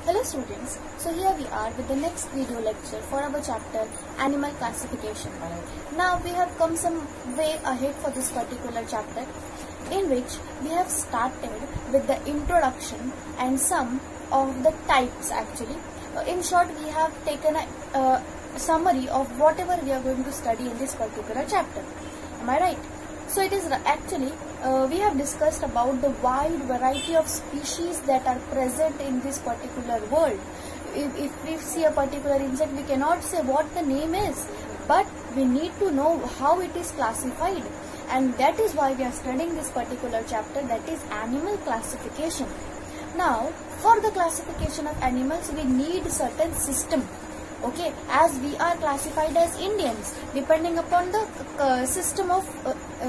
Hello students, so here we are with the next video lecture for our chapter Animal Classification. Now we have come some way ahead for this particular chapter, in which we have started with the introduction and some of the types actually. In short, we have taken a summary of whatever we are going to study in this particular chapter. Am I right? So it is actually we have discussed about the wide variety of species that are present in this particular world. If we see a particular insect, we cannot say what the name is, but we need to know how it is classified, and that is why we are studying this particular chapter, that is animal classification. Now, for the classification of animals, we need certain system. Okay, as we are classified as Indians, depending upon the system of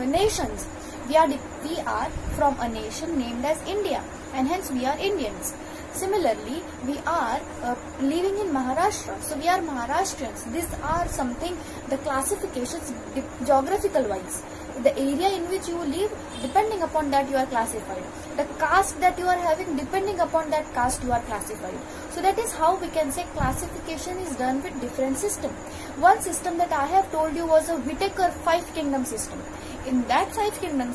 nations, we are from a nation named as India, and hence we are Indians. Similarly, we are living in Maharashtra, so we are Maharashtrians. These are something, the classifications geographical wise. The area in which you live, depending upon that you are classified. The caste that you are having, depending upon that caste you are classified. So that is how we can say classification is done with different system. One system that I have told you was a Whittaker 5 kingdom system. In that 5 kingdom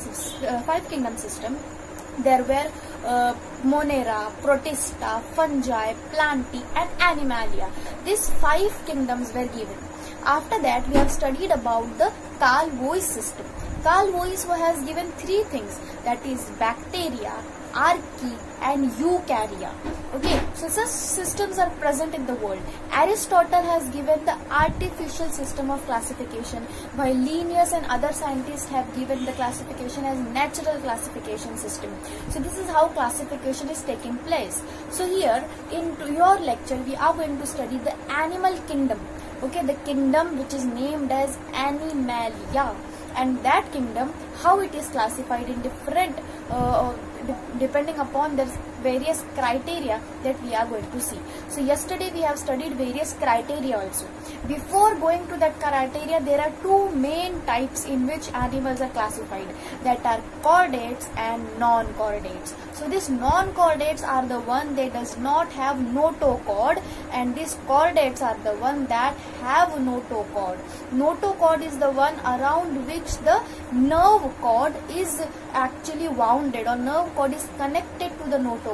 system, there were Monera, Protista, Fungi, Plantae and Animalia. These 5 kingdoms were given. After that, we have studied about the Carl Woese system. Carl Woese has given 3 things, that is bacteria, archaea and eukarya. Okay, so such systems are present in the world. Aristotle has given the artificial system of classification, while Linnaeus and other scientists have given the classification as natural classification system. So this is how classification is taking place. So here in your lecture, we are going to study the animal kingdom. Okay, the kingdom which is named as Animalia, and that kingdom, how it is classified in different depending upon the various criteria that we are going to see. So yesterday we have studied various criteria also. Before going to that criteria, there are 2 main types in which animals are classified, that are chordates and non-chordates. So these non-chordates are the one that does not have notochord, and these chordates are the one that have notochord. Notochord is the one around which the nerve cord is actually wounded, or nerve cord is connected to the notochord.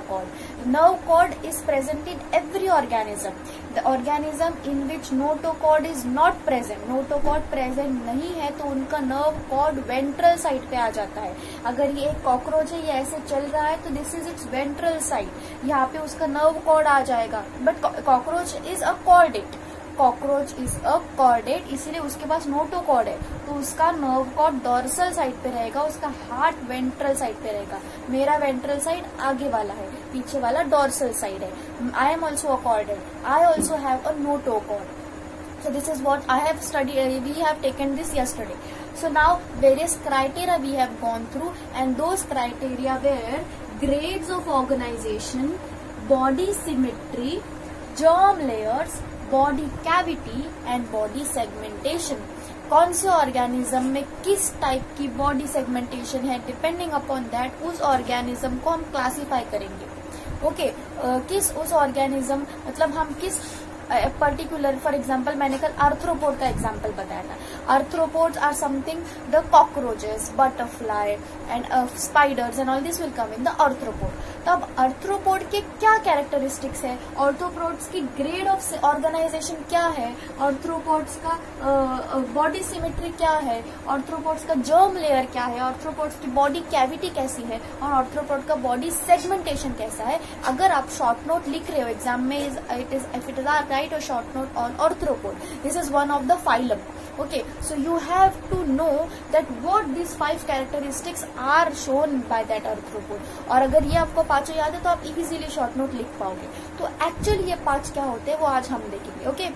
Nerve cord is present in every organism. The organism in which notochord is not present, notochord present नहीं है, तो उनका nerve cord ventral side पे आ जाता है. अगर ये एक कॉकरोच है, ये ऐसे चल रहा है, तो this is its ventral side. यहाँ पे उसका nerve cord आ जाएगा. But cockroach is a chordate. Cockroach is a chordate, इसीलिए उसके पास नोटोकॉर्ड है, तो उसका नर्व कॉर्ड डॉर्सल साइड पे रहेगा, उसका हार्ट वेंट्रल साइड पे रहेगा. मेरा वेंट्रल साइड आगे वाला है, पीछे वाला डॉर्सल साइड है. I am also a chordate, I also have a notochord. So this is what I have studied, we have taken this yesterday. So now various criteria we have gone through, and those criteria were grades of organization, body symmetry, germ layers, body cavity and body segmentation. कौन से organism में किस type की body segmentation है, depending upon that उस organism को हम classify करेंगे. ओके, किस उस ऑर्गेनिज्म, मतलब हम किस पर्टिकुलर, फॉर एग्जाम्पल मैंने कल आर्थ्रोपोड का एग्जाम्पल बताया था. Arthropods are something, the cockroaches, butterfly and spiders and all this will come in the arthropod. तो अब आर्थ्रोपोड के क्या कैरेक्टरिस्टिक्स है, आर्थ्रोपोड्स की ग्रेड ऑफ ऑर्गेनाइजेशन क्या है, आर्थ्रोपोड्स का बॉडी सिमेट्री क्या है, आर्थ्रोपोड्स का जर्म लेयर क्या है, आर्थ्रोपोड्स की बॉडी कैविटी कैसी है, और आर्थ्रोपोड का बॉडी सेगमेंटेशन कैसा है. अगर आप शॉर्ट नोट लिख रहे हो एग्जाम में, if it is or write a short note on arthropod. This is one of the phylum. Okay, so you have to know that what these 5 characteristics are shown by that arthropod. और अगर ये आपको 5 याद है तो आप easily short note लिख पाओगे. तो एक्चुअली ये 5 क्या होते हैं वो आज हम देखेंगे. ओके,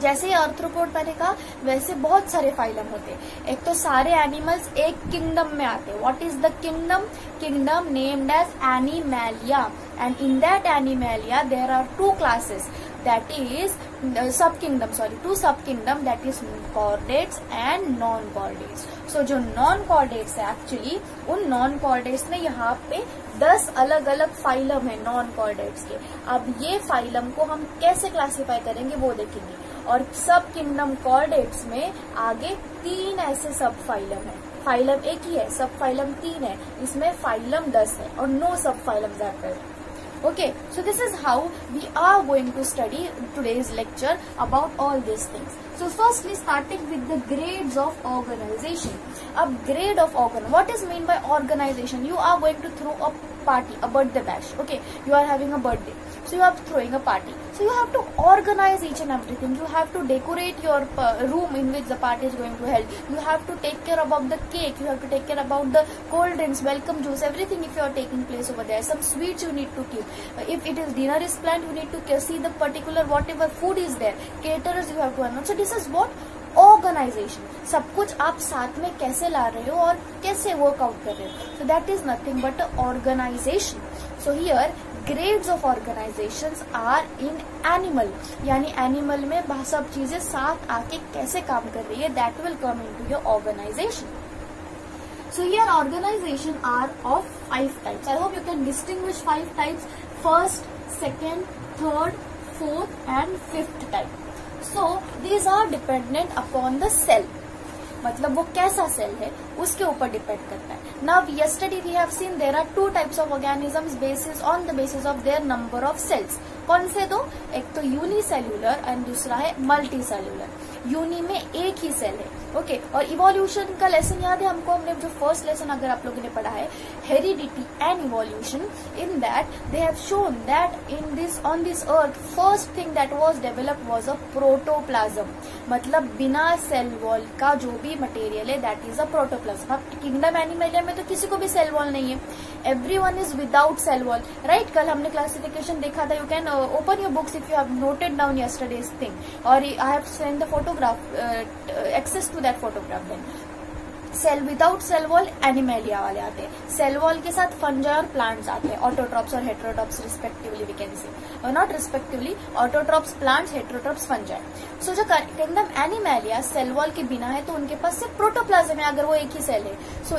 जैसे आर्थ्रोपोड मैंने कहा, वैसे बहुत सारे फाइलम होते हैं. एक तो सारे एनिमल्स एक किंगडम में आते हैं. What is the kingdom? Kingdom named as Animalia, and in that Animalia there are 2 classes, that is kingdom that is chordates and non-chordates. So जो non-chordates है एक्चुअली उन non-chordates में यहाँ पे 10 अलग अलग फाइलम है non-chordates के. अब ये फाइलम को हम कैसे क्लासीफाई करेंगे वो देखेंगे. और सब किंगडम chordates में आगे 3 ऐसे सब फाइलम है. फाइलम एक ही है, सब फाइलम 3 है, इसमें फाइलम 10 है और no subphylum are present. Okay, so this is how we are going to study today's lecture about all these things. So firstly, starting with the grades of organization. अब grade of what is mean by organization? You are going to throw a party, a birthday bash. Okay, you are having a birthday, so you are throwing a party. So you have to organize each and everything. You have to decorate your room in which the party is going to held. You have to take care about the cake. You have to take care about the cold drinks, welcome juice, everything. If you are taking place over there, some sweets you need to keep. If it is dinner is planned, you need to see the particular whatever food is there. Caterers you have to announce. So this is what organization. सब कुछ आप साथ में कैसे ला रहे हो और कैसे वर्क आउट कर रहे हो. So that is nothing but organization. So here grades of organizations are in animal. यानी animal में सब चीजें साथ आके कैसे काम कर रही है, that will come into your organization. So here organization are of 5 types. I hope you can distinguish 5 types. First, second, third, fourth and fifth type. So these are dependent upon the cell. मतलब वो कैसा cell है उसके ऊपर depend करता है. Now yesterday we have seen there are 2 types of organisms basis on the basis of their number of cells. कौन से दो? एक तो यूनिसेल्यूलर एंड दूसरा है मल्टीसेल्यूलर. यूनि में एक ही सेल है. ओके और इवोल्यूशन का लेसन याद है हमको. हमने जो फर्स्ट लेसन अगर आप लोगों ने पढ़ा है heredity and evolution, in that they have shown that in this on this earth first thing that was developed was a protoplasm. मतलब बिना सेल वॉल का जो भी मटेरियल है दैट इज अ प्रोटोप्लाज्म. अब किंगडम एनिमलिया में तो किसी को भी सेल वॉल नहीं है. Everyone is without cell wall, right. कल हमने क्लासिफिकेशन देखा था. You can open your books if you have noted down yesterday's thing, और I have send the photograph access to that photograph. Then cell without cell wall animalia वाले आते हैं. Cell wall के साथ फंजाई और plants आते हैं, autotrophs और heterotrophs respectively. We can say और not respectively, autotrophs plants, heterotrophs fungi. So जो किंगडम एनिमेलिया सेल वॉल के बिना है तो उनके पास सिर्फ प्रोटोप्लाज्म है अगर वो एक ही सेल है. सो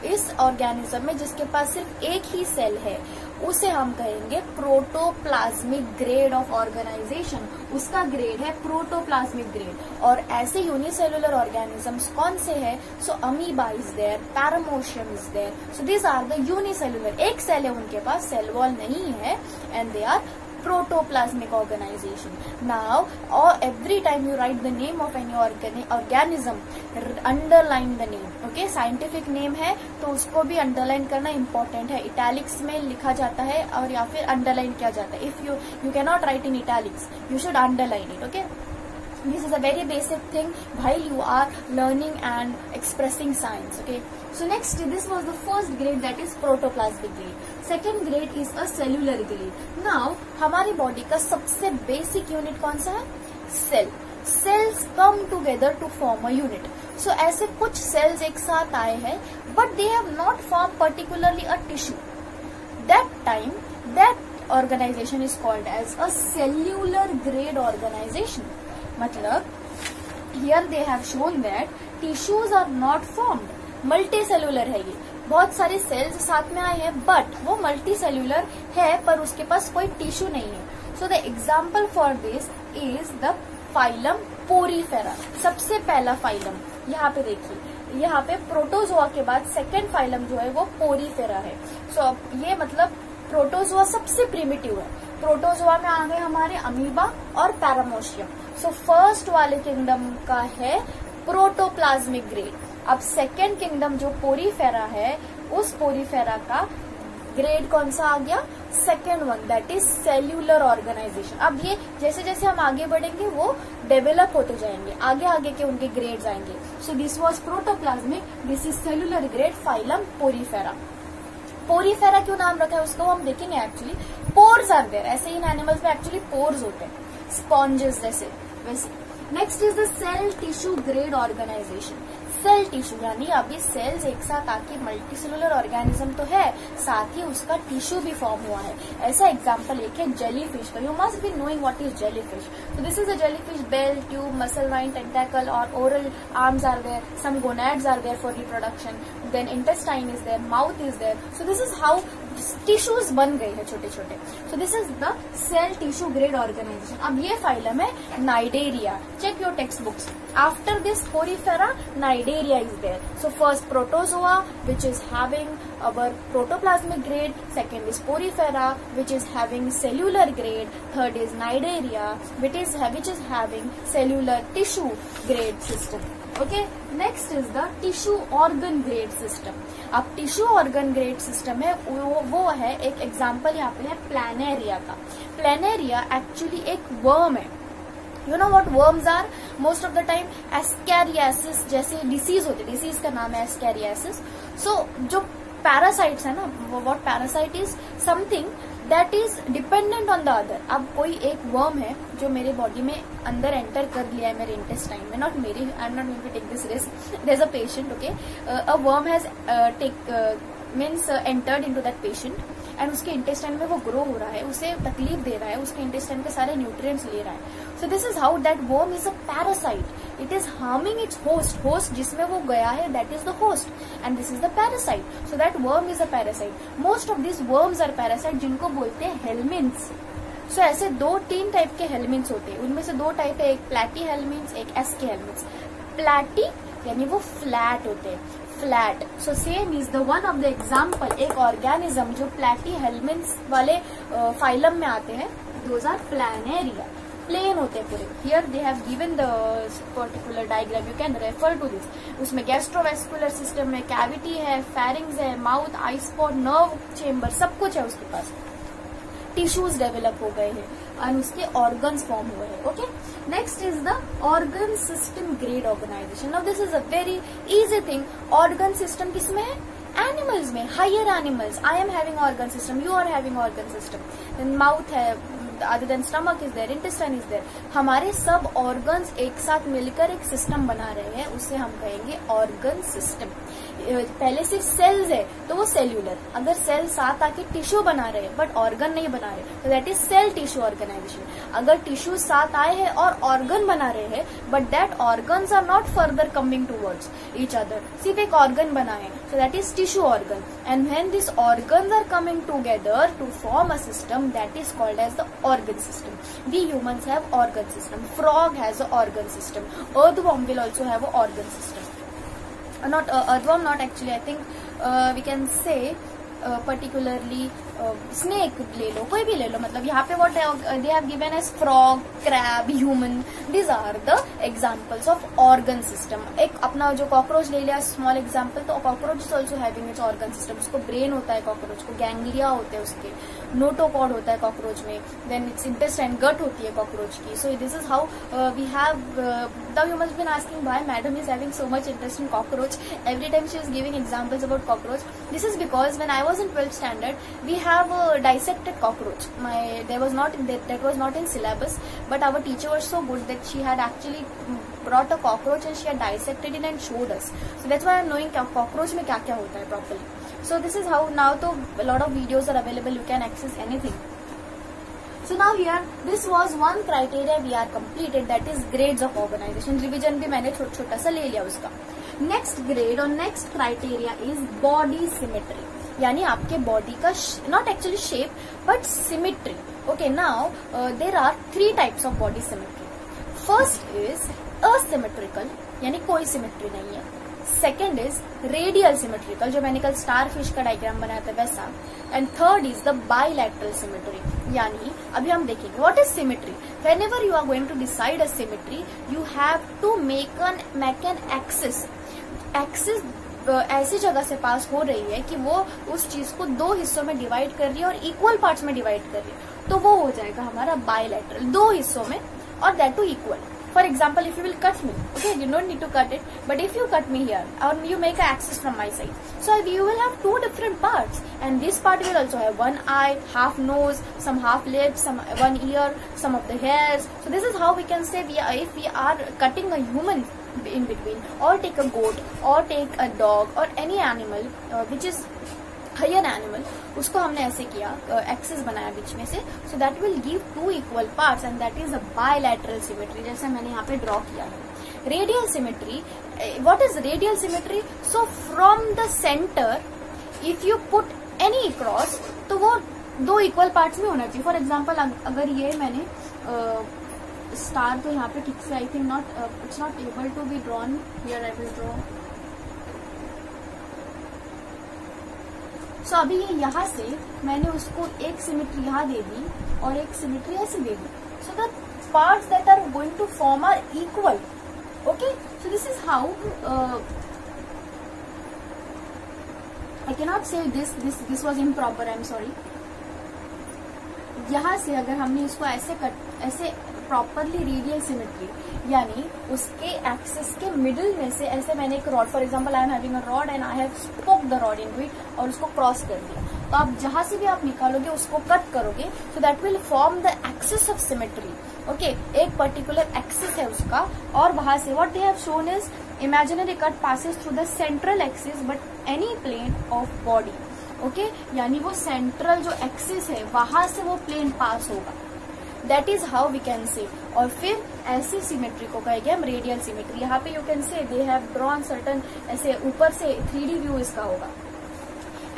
इस ऑर्गेनिज्म में जिसके पास सिर्फ एक ही सेल है उसे हम कहेंगे प्रोटोप्लाज्मिक ग्रेड ऑफ ऑर्गेनाइजेशन. उसका ग्रेड है प्रोटोप्लाज्मिक ग्रेड. और ऐसे यूनिसेल्युलर ऑर्गेनिजम्स कौन से हैं? So amoeba is there, paramecium is there. So these are the unicellular. एक सेल है उनके पास, सेल वॉल नहीं है, and they are protoplasmic organization. Now or every time you write the name of any organism, underline the name. Okay, scientific name है तो उसको भी underline करना important है. italics में लिखा जाता है और या फिर underline किया जाता है. If you cannot write in italics, you should underline it. Okay, this is a very basic thing while you are learning and expressing science. Okay, so next this was the first grade, that is protoplasmic grade. Second grade is a cellular grade. Now हमारी body का सबसे basic unit कौन सा है? Cell. Cells come together to form a unit. So ऐसे कुछ cells एक साथ आए हैं but they have not form particularly a tissue. That time that organisation is called as a cellular grade organisation. मतलब here they have shown that tissues are not formed. Multicellular है ये, बहुत सारे sales साथ में आए हैं but वो मल्टी सेल्यूलर है पर उसके पास कोई टिश्यू नहीं है. So the example for this is the phylum Porifera. सबसे पहला फाइलम यहाँ पे देखिए, यहाँ पे प्रोटोजोआ के बाद सेकेंड फाइलम जो है वो पोरीफेरा है. सो ये मतलब प्रोटोजोआ सबसे प्रिमिटिव है. प्रोटोजोआ में आ गए हमारे अमीबा और पैरामोशियम. सो फर्स्ट वाले किंगडम का है प्रोटोप्लाज्मिक ग्रेड. अब सेकेंड किंगडम जो पोरीफेरा है उस पोरीफेरा का ग्रेड कौन सा आ गया? Second one, that is cellular organisation. अब ये जैसे जैसे हम आगे बढ़ेंगे वो डेवलप होते जाएंगे, आगे आगे के उनके ग्रेड्स आएंगे. So this was protoplasmic, this is cellular grade phylum Porifera. Porifera क्यों नाम रखा है उसको हम देखेंगे. एक्चुअली पोर्स आर देयर, ऐसे इन एनिमल्स में एक्चुअली पोर्स होते हैं, स्पॉन्जेस जैसे वैसे. Next is the cell tissue grade organisation. Cell tissue, यानी अभी सेल्स एक साथ आके मल्टीसेलुलर ऑर्गेनिज्म तो है, साथ ही उसका टिश्यू भी फॉर्म हुआ है। ऐसा एग्जांपल एक है जेलीफिश का। You must be knowing what is jellyfish. So this is a jellyfish, bell, tube, muscle line, tentacle और oral arms are there, some gonads are there for reproduction, then intestine is there, mouth is there. So this is how tissues बन गए हैं छोटे छोटे। So this is the cell tissue grade organisation. अब ये phylum है Cnidaria. Check your text books. After this Porifera, Cnidaria is there. So first protozoa, which is having our protoplasmic grade. Second is porifera, which is having cellular grade. Third is nidaria, which is having cellular tissue grade system. Okay, next is the tissue organ grade system. अब tissue organ grade system है वो है, एक example यहाँ पे है Planaria का। Planaria actually एक वर्म है। You know what worms are? Most of the time ascariasis जैसे डिसीज होती है, डिसीज का नाम है ascariasis. So जो पैरासाइट्स है ना, what parasite is something that is dependent on the other. अब कोई एक वर्म है जो मेरे बॉडी में अंदर एंटर कर लिया है मेरे इंटेस्टाइन में, नॉट मेरी, I am not going to take this risk, there is a patient, okay, a worm has means entered into that patient and उसके इंटेस्टाइन में वो ग्रो हो रहा है, उसे तकलीफ दे रहा है, उसके इंटेस्टाइन के सारे न्यूट्रिएंट्स ले रहा है। So this is how that worm is a parasite. It is harming its host जिसमें वो गया है, that is the host and this is the parasite. So that worm is a parasite. Most of this worms are parasite, जिनको बोलते हैं helminths. सो ऐसे 2-3 type के helminths होते हैं, उनमें से 2 टाइप है, एक प्लैटी हेलमिन्स, एक एस्के हेलमिन्स। प्लैटी यानी वो फ्लैट होते हैं, flat. So same is the one of the example, एक ऑर्गेनिज्म जो प्लैटी हेलमिन्स वाले फाइलम में आते हैं, दोज आर प्लानेरिया, प्लेन होते हैं पूरे। Here they have given the particular diagram, you can refer to this. उसमें गैस्ट्रोवेस्कुलर सिस्टम है, कैविटी है, फेरिंग्स है, mouth, eye spot, nerve chamber, सब कुछ है उसके पास। टिश्यूज डेवलप हो गए हैं और उसके ऑर्गन्स फॉर्म हुए हैं। Okay, next is the organ system grade organisation. Now this is a very easy thing. Organ system किसमें है? एनिमल्स में, higher animals. I am having organ system, you are having organ system. Mouth है, other than stomach is there, intestine is there. हमारे सब organs एक साथ मिलकर एक सिस्टम बना रहे हैं, उसे हम कहेंगे ऑर्गन सिस्टम। पहले सिर्फ सेल्स है तो वो सेल्यूलर, अगर सेल साथ आके टिश्यू बना रहे हैं बट ऑर्गन नहीं बना रहे तो that is cell tissue organisation. अगर टिश्यू साथ आए हैं और ऑर्गन बना रहे हैं but that organs are not further coming towards each other, सिर्फ एक ऑर्गन बना है, so that is tissue organ. And when these organs are coming together to form a system, that is called as the organ system. We humans have organ system. Frog has a organ system. Earthworm will also have a organ system. Not earthworm, not actually. I think we can say particularly snake ले लो, कोई भी ले लो, मतलब यहाँ पे what they have given as frog, crab, human, these are the examples of organ system. एक अपना जो कॉकरोच ले लिया स्मॉल एग्जांपल, तो cockroach is also having its organ system. उसको ब्रेन होता है कॉकरोच को, गैंग्लिया होते हैं उसके, नोटोकॉर्ड होता है कॉकरोच में, देन इट्स इंटेस्टाइन, गट होती है कॉकरोच की। So this is how we have the, you must been asking why madam is having so much interest in cockroach every time she is giving examples about cockroach. This is because when I was in 12th standard we have dissected cockroach. That was not in syllabus, but our teacher was so good that she had actually brought a cockroach and she had dissected it and showed us. So that's why I'm knowing cockroach में क्या क्या होता है properly. So this is how now तो a lot of videos are available. You can access anything. So now here this was one criteria we are completed, that is grades of organization. Revision भी मैंने छोटा सा ले लिया उसका. Next grade और next criteria is body symmetry. यानी आपके बॉडी का not actually shape but symmetry. Okay, now there are 3 types of body symmetry. First is asymmetrical, यानी कोई सिमिट्री नहीं है. सेकेंड इज रेडियल सिमेट्रिकल, जो मैंने कल स्टार फिश का डायग्राम बनाया था वैसा. And third is the bilateral symmetry. यानी अभी हम देखेंगे what is symmetry. Whenever you are going to decide a symmetry you have to make an axis. Axis ऐसी जगह से पास हो रही है कि वो उस चीज को 2 हिस्सों में डिवाइड कर रही है और इक्वल पार्ट्स में डिवाइड कर रही है, तो वो हो जाएगा हमारा बायलैटरल, 2 हिस्सों में, और that too equal. For example, if you will cut me, okay, you don't need to cut it, but if you cut me here or you make an axis from my side, so you will have 2 different parts, and this part will also have 1 eye, half nose, some half lips, some 1 ear, some of the hairs. So this is how we can say if we are cutting a human in between, or take a goat, or take a dog, or any animal which is higher animal, उसको हमने ऐसे किया, axis बनाया बीच में से, so that will give two equal parts and that is a bilateral symmetry, जैसे मैंने यहाँ पे ड्रॉ किया है. Radial symmetry, what is radial symmetry? So from the centre if you put any cross, तो वो दो इक्वल पार्ट्स में होना चाहिए. फॉर एग्जाम्पल अगर ये मैंने स्टार तो यहाँ पे ठीक से I think not, it's not able to be drawn here, I will draw. So अभी ये यहाँ से मैंने उसको एक सिमेट्री यहाँ दे दी और एक सिमेट्री ऐसे दे दी, so the parts that are going to form are equal. Okay, so this is how I can not say this was improper, I am sorry. यहाँ से अगर हमने इसको ऐसे प्रॉपरली रेडियल सिमेट्री, यानी उसके एक्सिस के मिडिल में से ऐसे मैंने एक rod, for example I am having a rod and I have spoke the rod into it और उसको क्रॉस कर दिया, तो आप जहां से भी आप निकालोगे उसको कट करोगे, so that will form the axis of symmetry. Okay, एक पर्टिकुलर एक्सिस है उसका, और वहां से what they have shown is imaginary cut passes through the central axis but any plane of body. Okay, यानी वो सेंट्रल जो एक्सिस है वहां से वो प्लेन पास होगा. That is how we can say. और फिर ऐसी सिमेट्री को कहेंगे हम रेडियल सिमेट्री. यहाँ पे you can say they have drawn certain, ऐसे ऊपर से 3D व्यू इसका होगा.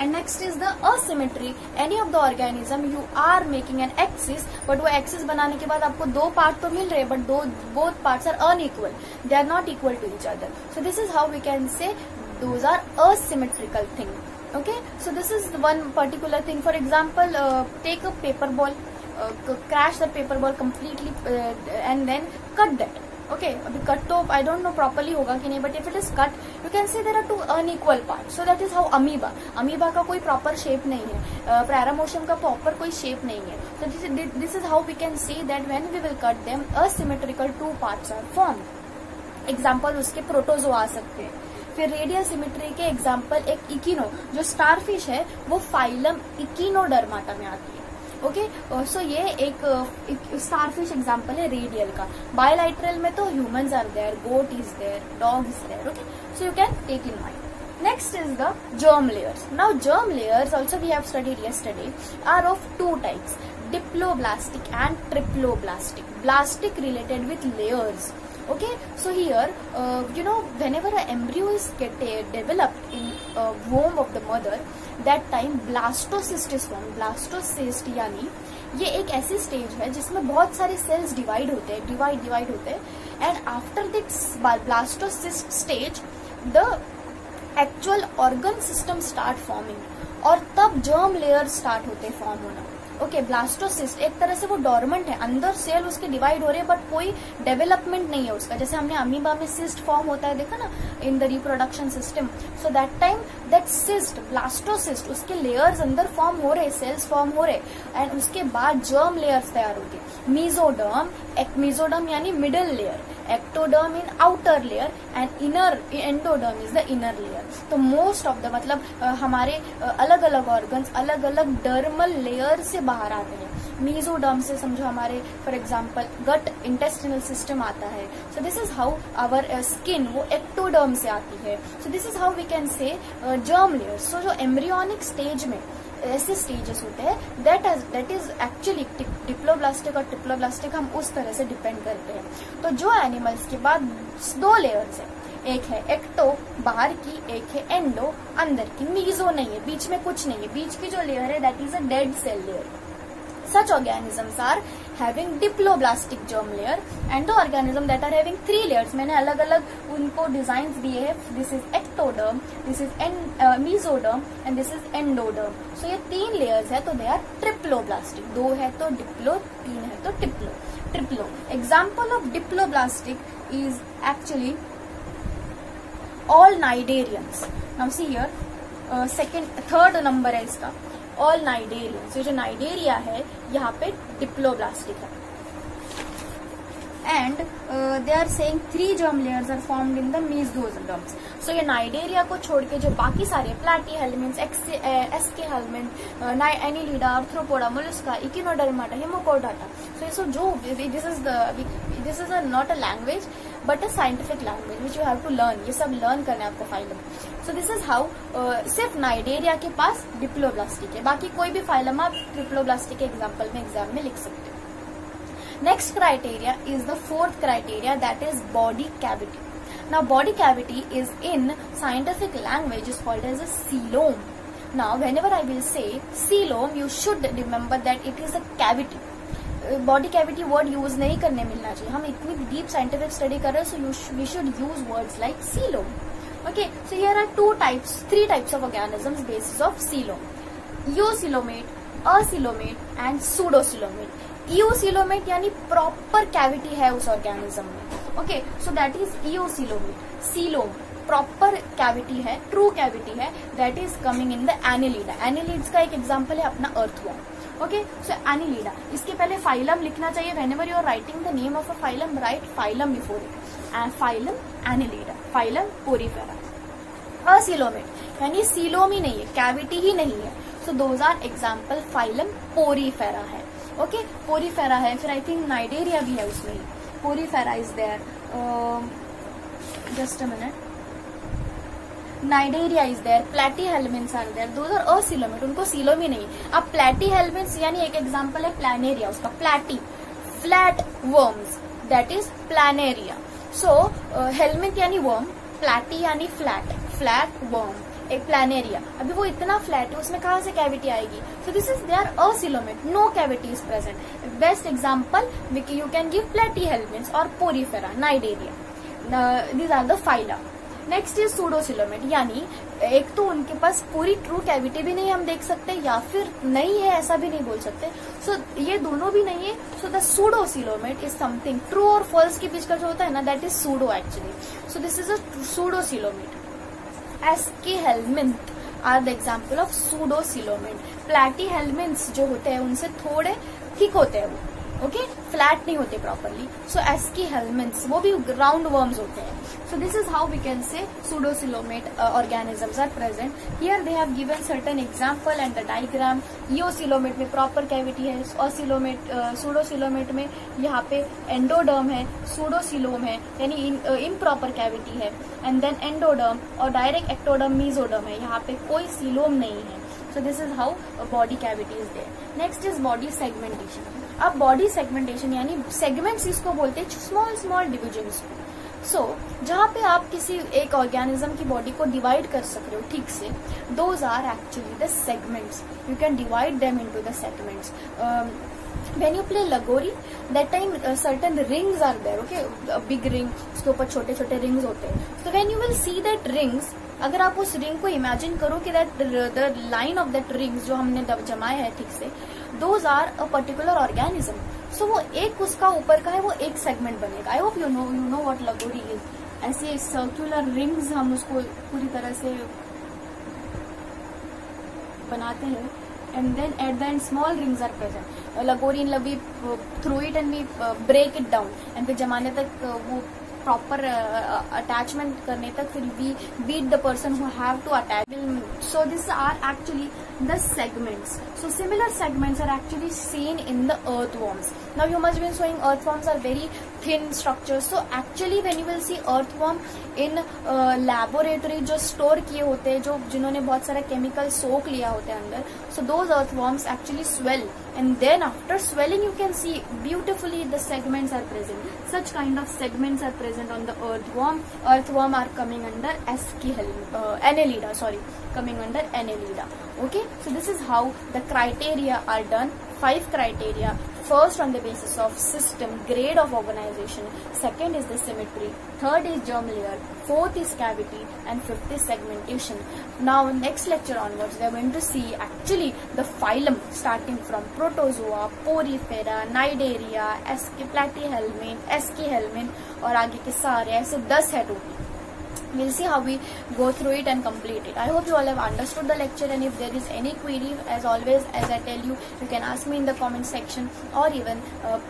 And next is the asymmetry. Any of the organism you are making an axis, but वो एक्सिस बनाने के बाद आपको दो पार्ट तो मिल रहे, but both parts are unequal, they are not equal to each other. So this is how we can say those are asymmetrical thing. Okay, so this is one particular thing. For example, take a paper ball, crash the paper ball completely and then cut that. Okay, अभी cut तो I don't know properly होगा कि नहीं, but if it is cut, you can say there are two unequal parts. So that is how amoeba का कोई proper shape नहीं है, paramotion का proper कोई shape नहीं है. So this is how we can see that when we will cut them, asymmetrical two parts are formed. Example उसके protozoa आ सकते हैं. फिर रेडियल सिमेट्री के एग्जाम्पल एक इकिनो, जो स्टारफिश है वो फाइलम इकिनोडर्माटा में आती है. ओके, सो ये एक स्टारफिश एग्जाम्पल है रेडियल का. बायलैटरल में तो humans are there, goat is there, dog is there. Okay, so you can take in mind. Next is the germ layers. Now germ layers also we have studied yesterday are of two types, diploblastic and triploblastic. Blastic related with layers. Okay, so here you know, whenever an embryo is developed in womb of the mother, that time blastocyst is formed. blastocyst यानी ये एक ऐसी stage है जिसमें बहुत सारे sales divide होते हैं, and after this blastocyst stage the actual organ system start forming, और तब जर्म लेयर स्टार्ट होते हैं फॉर्म होना. ओके, ब्लास्टोसिस्ट एक तरह से वो डॉर्मेंट है, अंदर सेल उसके डिवाइड हो रहे हैं बट कोई डेवलपमेंट नहीं है उसका. जैसे हमने अमीबा में सिस्ट फॉर्म होता है देखा ना in the reproduction system. So that time that cyst, blastocyst, उसके लेयर्स अंदर फॉर्म हो रहे, सेल्स फॉर्म हो रहे, एंड उसके बाद जर्म लेयर्स तैयार होती. मीजोडर्म यानी middle layer, ectoderm in outer layer and endoderm is the inner layer. तो मोस्ट ऑफ द मतलब हमारे अलग अलग ऑर्गन्स अलग अलग डर्मल लेयर से बाहर आते हैं. मीजोडर्म से समझो हमारे for example gut intestinal system आता है. So this is how our skin वो एक्टोडर्म से आती है. So this is how we can say germ layers. So जो एम्ब्रियोनिक स्टेज में ऐसे स्टेजेस होते हैं, दैट इज एक्चुअली डिप्लोब्लास्टिक और ट्रिप्लोब्लास्टिक, हम उस तरह से डिपेंड करते हैं. तो जो एनिमल्स के बाद दो लेयर्स है, एक है एक्टो बाहर की, एक है एंडो अंदर की. मीजो नहीं है, बीच में कुछ नहीं है. बीच की जो लेयर है that is a dead cell layer. Such organisms are having diploblastic germ layer and the organism that are having 3 layers. मैंने अलग अलग उनको डिजाइन दिए हैं. This is ectoderm, this is mesoderm and this is endoderm. So ये 3 layers है तो they are triploblastic. 2 है तो diplo, 3 है तो triplo. Example of diploblastic is actually all cnidarians. Now see here, third number है इसका ऑल नाइडेरियंस. ये जो नाइडेरिया है यहाँ पे डिप्लोब्लास्टिक है. And they are saying 3 germ layers are formed in the mesoderms. So ये नाइडेरिया को छोड़ के जो बाकी सारे Platyhelminths, Aschelminth, Annelida, Arthropoda, Mollusca, Echinodermata, Hemichordata. So जो this is not a language. but a scientific language which you have to learn. ये सब learn करना है आपको phylum. So this is how सिर्फ नाइडेरिया के पास डिप्लोब्लास्टिक है, बाकी कोई भी फाइलम आप डिप्लोब्लास्टिक के एग्जाम्पल में एग्जाम में लिख सकते हो. Next criteria is the fourth criteria, that is body cavity. Now body cavity is in scientific language is called as a coelom. Now whenever I will say coelom, you should remember that it is a cavity. Body cavity word use नहीं करने मिलना चाहिए, हम इतनी deep scientific study कर रहे हैं, so we should use words like coelom. Okay, so here are three types of organisms basis of coelom: eocoelomate, acoelomate and pseudocoelomate. eocoelomate यानी प्रॉपर कैविटी है उस ऑर्गेनिज्म में. Okay, so that is eocoelomate. coelom proper cavity है, true cavity है, that is coming in the Annelida. Annelids का एक example है अपना अर्थवॉर्म. ओके, सो एनेलिडा. इसके पहले फाइलम लिखना चाहिए. Whenever you are writing the name of a phylum, write phylum before it. Phylum Annelida, phylum Porifera. Acoelomate यानी सीलोम ही नहीं है, कैविटी ही नहीं है, so those are example. Phylum Porifera है. ओके, पोरीफेरा है. फिर आई थिंक नाइडेरिया भी है उसमें ही. Porifera is there. Just a minute. Cnidaria is there. Platyhelminthes are there. Those are acoelomate, उनको सीलोम ही नहीं. अब प्लेटीहेल्मिन्स यानी एक एग्जाम्पल है प्लानेरिया, उसका platy flat worms, that is Planaria. So helminth यानी वर्म, प्लेटी यानी फ्लैट, फ्लैट वर्म, एक प्लानेरिया. अभी वो इतना फ्लैट है, उसमें कहां से कैविटी आएगी? So this is there acoelomate, no cavity is present. Best example you can give Platyhelminthes और Porifera, Cnidaria. These are the phyla. Next is pseudocoelomate, यानी एक तो उनके पास पूरी ट्रू कैविटी भी नहीं हम देख सकते, या फिर नहीं है ऐसा भी नहीं बोल सकते. सो ये दोनों भी नहीं है. So the pseudocoelomate is something, true और फॉल्स के बीच का जो होता है ना, that is pseudo actually. So this is a pseudocoelomate. Aschelminthes are the example of pseudocoelomate. Platyhelminthes जो होते हैं उनसे थोड़े थिक होते हैं वो, ओके, फ्लैट नहीं होते प्रॉपरली. सो एस्कीहेल्मिन्स वो भी राउंड वर्म्स होते हैं. So this is how we can say pseudocoelomate organisms are present. Here they have given certain example and the diagram. eocoelomate में proper cavity है, acoelomate pseudocoelomate में यहाँ पे endoderm है, pseudocoelom है यानी improper cavity है, and then endoderm और direct ectoderm mesoderm है, यहाँ पे कोई coelom नहीं है. So this is how body cavity is there. Next is body segmentation. अब body segmentation यानी segments इसको बोलते हैं small divisions को. सो जहाँ पे आप किसी एक ऑर्गेनिज्म की बॉडी को डिवाइड कर सकते हो ठीक से, those are actually the segments. You can divide them into the segments. When you play lagori, that time certain rings are there. Okay, big ring, उसके ऊपर छोटे छोटे रिंग्स होते हैं. So when you will see that rings, अगर आप उस ring को इमेजिन करो कि that the line of that rings जो हमने जमाया है ठीक से, those are a particular organism. So वो एक उसका ऊपर का है, वो एक सेगमेंट बनेगा. I hope you know what लगोरी इज. ऐसे सर्कुलर रिंग्स हम उसको पूरी तरह से बनाते हैं, and then at the end small rings are present. Lagori in love we throw it and we break it down, and फिर जमाने तक वो प्रॉपर अटैचमेंट करने तक फिर we beat the person who have to attach. So this are actually the segments. So similar segments are actually seen in the earthworms. Now you must be knowing earthworms are very thin structures. So actually when you will see earthworm in laboratory जो store किए होते हैं, जो जिन्होंने बहुत सारा chemical सोख लिया होता है अंदर, so those earthworms actually swell, and then after swelling you can see beautifully the segments are present. Such kind of segments are present on the earthworm. Earthworm are coming under Annelida, coming under Annelida. Okay, so this is how the criteria are done. 5 criteria. First, on the basis of system, grade of organization. Second is the symmetry. Third is germ layer. Fourth is cavity, and fifth is segmentation. Now, next lecture onwards, we are going to see actually the phylum starting from Protozoa, Porifera, Cnidaria, Platyhelminth, Eschyhelminth, और आगे के सारे ऐसे 10 है total. We'll see how we go through it and complete it. I hope you all have understood the lecture, and if there is any query, as always, as I tell you, you can ask me in the comment section or even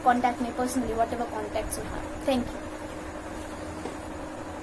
contact me personally, whatever contacts you have. Thank you.